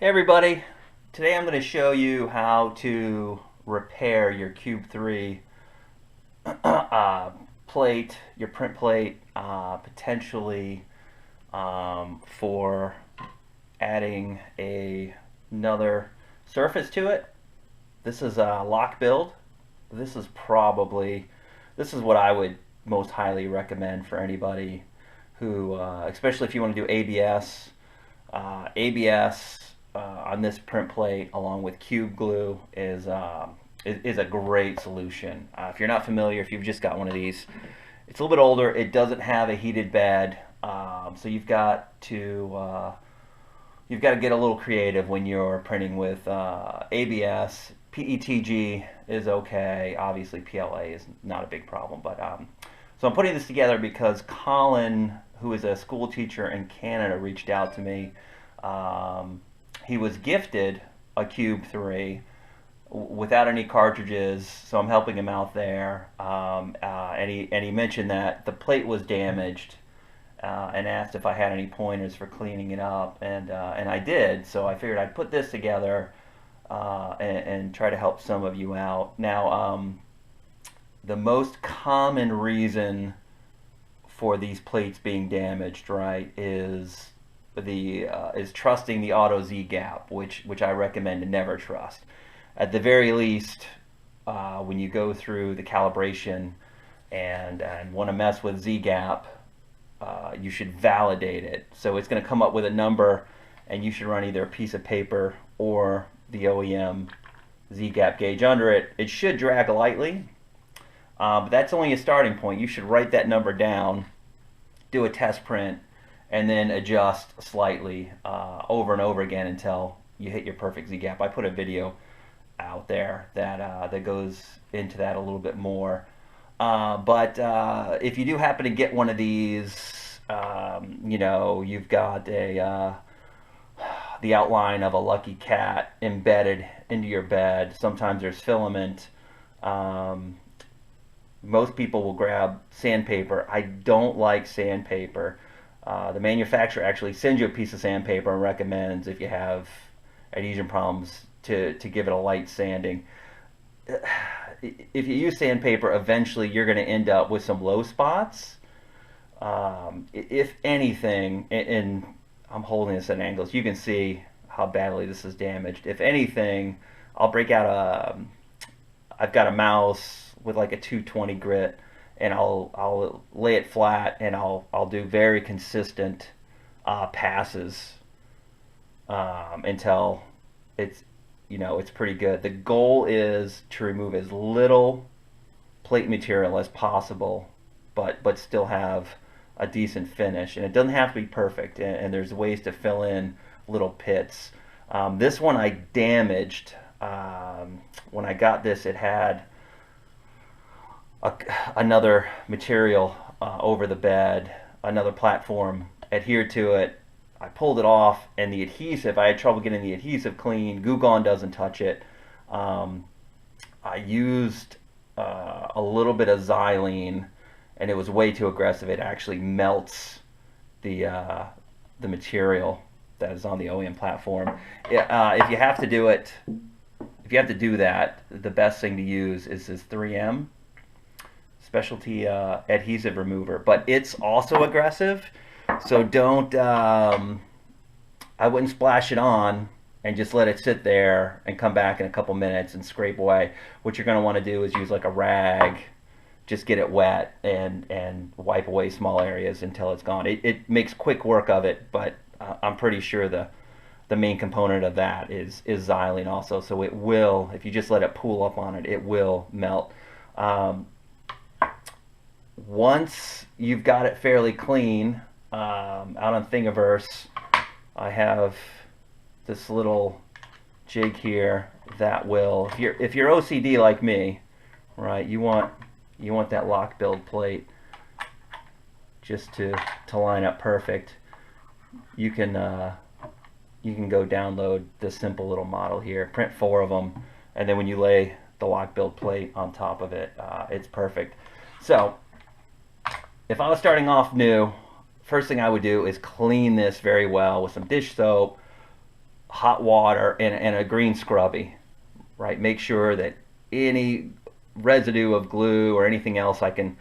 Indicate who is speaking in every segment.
Speaker 1: Hey everybody, today I'm going to show you how to repair your Cube 3 plate, your print plate, potentially for adding another surface to it. This is a LokBuild. This is what I would most highly recommend for anybody who, especially if you want to do ABS. ABS on this print plate, along with CubeGlue, is a great solution. If you're not familiar, if you've just got one of these, it's a little bit older. It doesn't have a heated bed, so you've got to get a little creative when you're printing with ABS. PETG is okay. Obviously, PLA is not a big problem, but so I'm putting this together because Colin, who is a school teacher in Canada, reached out to me. He was gifted a Cube 3 without any cartridges, so I'm helping him out there. And he mentioned that the plate was damaged, and asked if I had any pointers for cleaning it up, and I did. So I figured I'd put this together and try to help some of you out. Now, the most common reason for these plates being damaged, right, is trusting the auto Z gap, which I recommend to never trust. At the very least, when you go through the calibration and want to mess with Z gap, you should validate it. So it's going to come up with a number, and you should run either a piece of paper or the OEM Z gap gauge under it. It should drag lightly, but that's only a starting point. You should write that number down, do a test print, and then adjust slightly over and over again until you hit your perfect Z gap. I put a video out there that goes into that a little bit more. But if you do happen to get one of these, you've got the outline of a lucky cat embedded into your bed. Sometimes there's filament. Most people will grab sandpaper. I don't like sandpaper. The manufacturer actually sends you a piece of sandpaper and recommends, if you have adhesion problems, to give it a light sanding. If you use sandpaper, eventually you're going to end up with some low spots. If anything, and I'm holding this at angles, you can see how badly this is damaged. If anything, I'll break out I've got a mouse with like a 220 grit, and I'll lay it flat, and I'll do very consistent passes until it's pretty good. The goal is to remove as little plate material as possible, but still have a decent finish. And it doesn't have to be perfect, and there's ways to fill in little pits. This one I damaged. When I got this, it had another material over the bed, another platform adhered to it. I pulled it off, and the adhesive, I had trouble getting the adhesive clean. Goo Gone doesn't touch it. I used a little bit of xylene, and it was way too aggressive. It actually melts the material that is on the OEM platform. If you have to do it, if you have to do that, the best thing to use is this 3M Specialty adhesive remover, but it's also aggressive. So don't, I wouldn't splash it on and just let it sit there and come back in a couple minutes and scrape away. What you're going to want to do is use like a rag, just get it wet and wipe away small areas until it's gone. It makes quick work of it, but I'm pretty sure the main component of that is xylene also. So it will, if you just let it pool up on it, it will melt. Once you've got it fairly clean, out on Thingiverse, I have this little jig here that will, if you're OCD like me, right, you want that LokBuild plate just to line up perfect. You can go download this simple little model here, print 4 of them, and then when you lay the LokBuild plate on top of it, it's perfect. So if I was starting off new, first thing I would do is clean this very well with some dish soap, hot water and a green scrubby, right? Make sure that any residue of glue or anything else I can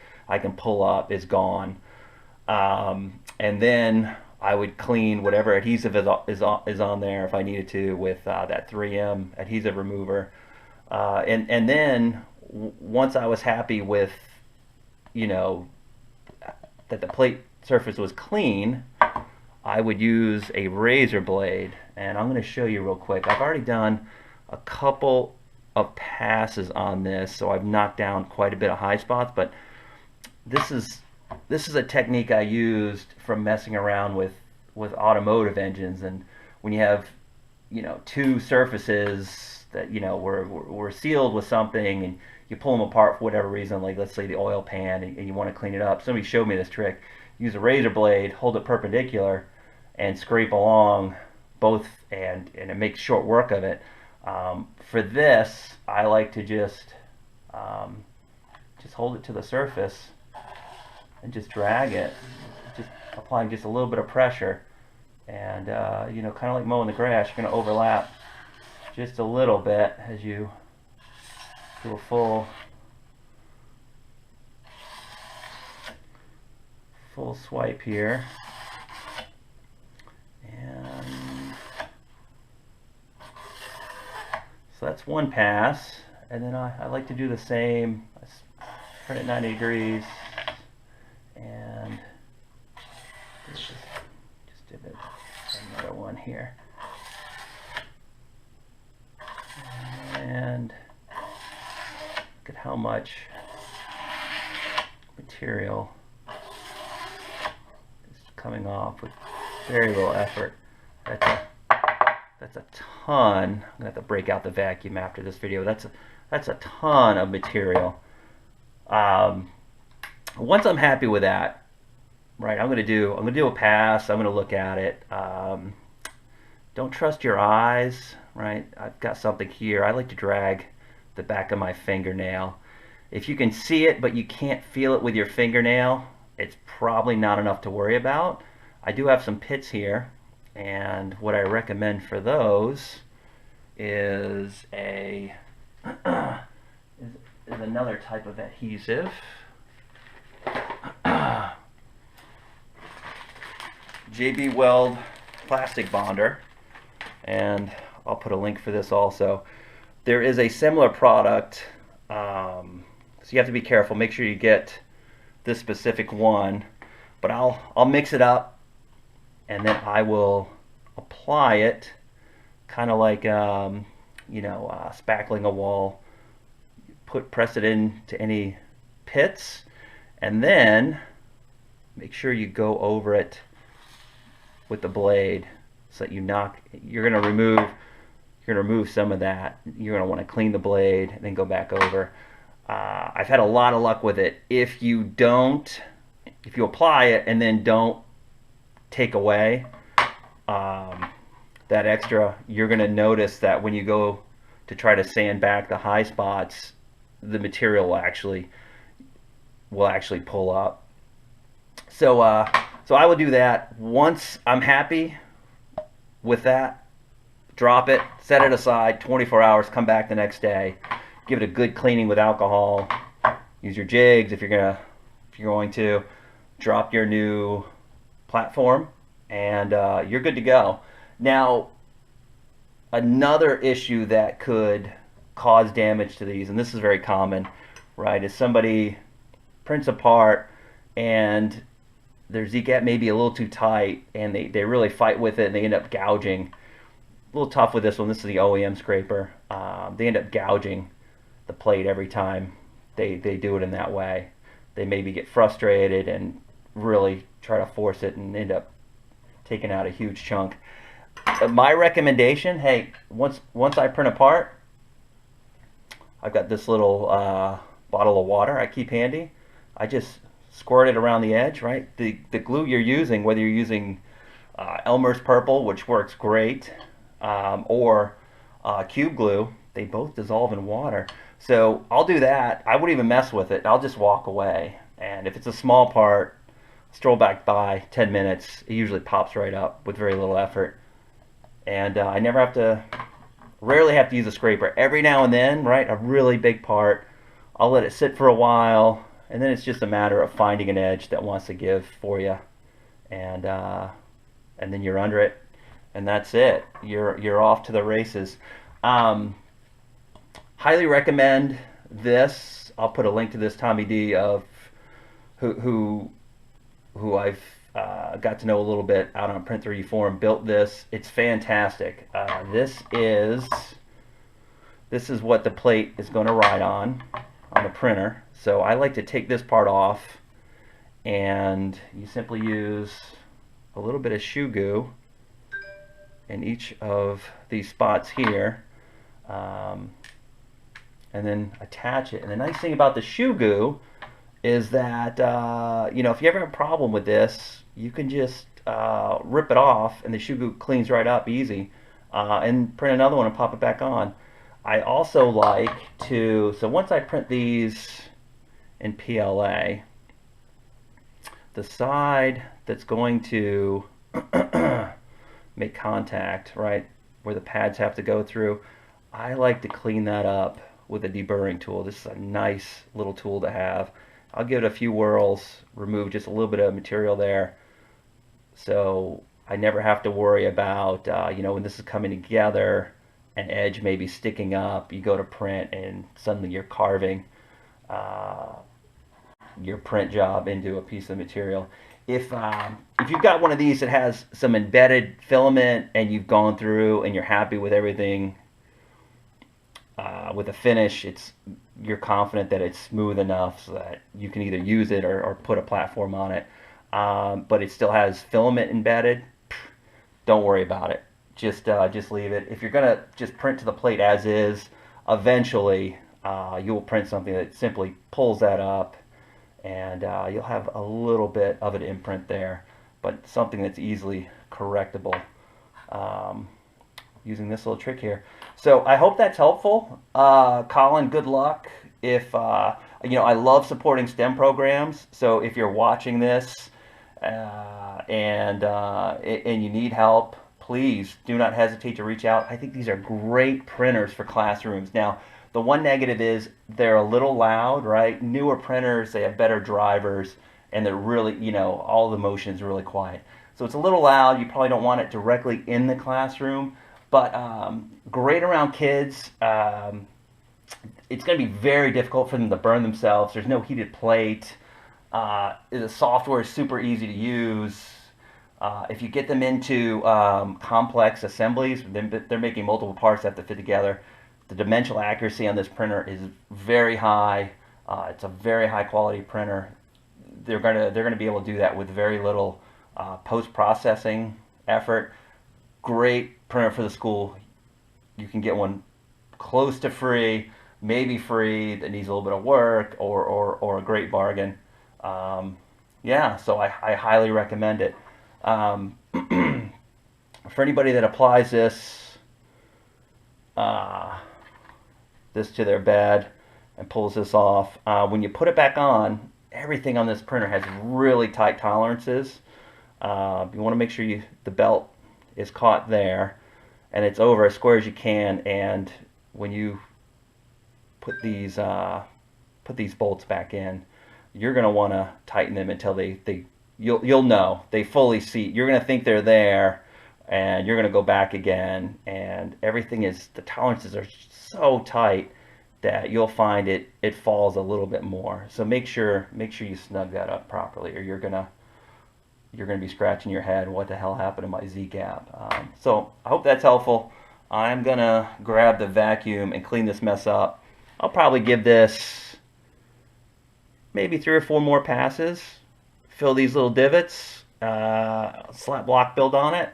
Speaker 1: pull up is gone. And then I would clean whatever adhesive is on there if I needed to with that 3M adhesive remover. And then once I was happy with, you know, that the plate surface was clean, I would use a razor blade, and I'm going to show you real quick. I've already done a couple of passes on this, so I've knocked down quite a bit of high spots, but this is a technique I used from messing around with automotive engines. And when you have, you know, two surfaces that, you know, were sealed with something, and you pull them apart for whatever reason, like let's say the oil pan, and you want to clean it up. Somebody showed me this trick. Use a razor blade, hold it perpendicular, and scrape along both, and it makes short work of it. For this, I like to just hold it to the surface and just drag it, just applying just a little bit of pressure, and you know, kind of like mowing the grass, you're going to overlap just a little bit as you do a full swipe here. And so that's one pass, and then I like to do the same. I turn it 90 degrees, and just did another one here. And look at how much material is coming off with very little effort. That's a ton. I'm gonna have to break out the vacuum after this video. That's a ton of material. Once I'm happy with that, right, I'm gonna do a pass. I'm gonna look at it. Don't trust your eyes, right? I've got something here. I like to drag the back of my fingernail. If you can see it but you can't feel it with your fingernail, it's probably not enough to worry about. I do have some pits here, and what I recommend for those is another type of adhesive. JB Weld plastic bonder, and I'll put a link for this also. There is a similar product, so you have to be careful. Make sure you get this specific one, but I'll mix it up, and then I will apply it kind of like you know, spackling a wall. Press it into any pits, and then make sure you go over it with the blade so that you're going to remove some of that. You're going to want to clean the blade and then go back over. I've had a lot of luck with it. If you apply it and then don't take away that extra, you're going to notice that when you go to try to sand back the high spots, the material will actually pull up. So I will do that. Once I'm happy with that, drop it, set it aside 24 hours, come back the next day, give it a good cleaning with alcohol, use your jigs if you're going to, drop your new platform, and you're good to go. Now, another issue that could cause damage to these, and this is very common, right, is somebody prints a part and their Z-cap may be a little too tight, and they really fight with it, and they end up gouging. A little tough with this one. This is the OEM scraper. They end up gouging the plate every time they do it in that way. They maybe get frustrated and really try to force it and end up taking out a huge chunk. My recommendation, hey, once I print a part, I've got this little bottle of water I keep handy. I just squirt it around the edge, right? The glue you're using, whether you're using Elmer's Purple, which works great, or CubeGlue, they both dissolve in water. So I'll do that. I wouldn't even mess with it. I'll just walk away. And if it's a small part, stroll back by 10 minutes. It usually pops right up with very little effort. and I never have to, rarely have to use a scraper. Every now and then, right, a really big part, I'll let it sit for a while, and then it's just a matter of finding an edge that wants to give for you, and then you're under it, and that's it. You're off to the races. Um, Highly recommend this. I'll put a link to this Tommy D of who who, who I've got to know a little bit out on Print 3D forum, built this. It's fantastic. This is what the plate is going to ride on the printer. So I like to take this part off, and you simply use a little bit of CubeGlue in each of these spots here, and then attach it. And the nice thing about the CubeGlue is that if you ever have a problem with this, you can just rip it off, and the CubeGlue cleans right up easy, and print another one and pop it back on. I also like to, so once I print these in PLA, the side that's going to make contact, right, where the pads have to go through, I like to clean that up with a deburring tool. This is a nice little tool to have. I'll give it a few whirls, remove just a little bit of material there, so I never have to worry about, when this is coming together, an edge may be sticking up, you go to print, and suddenly you're carving your print job into a piece of material. If you've got one of these that has some embedded filament, and you've gone through and you're happy with everything, with the finish, you're confident that it's smooth enough so that you can either use it or put a platform on it, but it still has filament embedded, don't worry about it. Just leave it. If you're gonna just print to the plate as is, eventually you'll print something that simply pulls that up, and you'll have a little bit of an imprint there, but something that's easily correctable using this little trick here. So I hope that's helpful. Colin, good luck. If I love supporting STEM programs, so if you're watching this and you need help, please do not hesitate to reach out. I think these are great printers for classrooms. Now, the one negative is they're a little loud, right? Newer printers, they have better drivers, and they're really, all the motion is really quiet. So it's a little loud. You probably don't want it directly in the classroom, but great around kids. It's going to be very difficult for them to burn themselves. There's no heated plate. The software is super easy to use. If you get them into complex assemblies, they're making multiple parts that have to fit together. The dimensional accuracy on this printer is very high. It's a very high quality printer. They're gonna be able to do that with very little post-processing effort. Great printer for the school. You can get one close to free, maybe free, that needs a little bit of work, or a great bargain. So I highly recommend it. For anybody that applies this to their bed and pulls this off, when you put it back on, everything on this printer has really tight tolerances. You want to make sure the belt is caught there, and it's over as square as you can. And when you put these bolts back in, you're going to want to tighten them until you'll know they fully seat. You're going to think they're there, and you're going to go back again, and the tolerances are so tight that you'll find it falls a little bit more. So make sure you snug that up properly, or you're gonna be scratching your head. What the hell happened to my Z gap? So I hope that's helpful. I'm gonna grab the vacuum and clean this mess up. I'll probably give this maybe 3 or 4 more passes. Fill these little divots, slap LokBuild on it,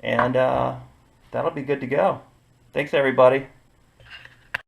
Speaker 1: and that'll be good to go. Thanks, everybody.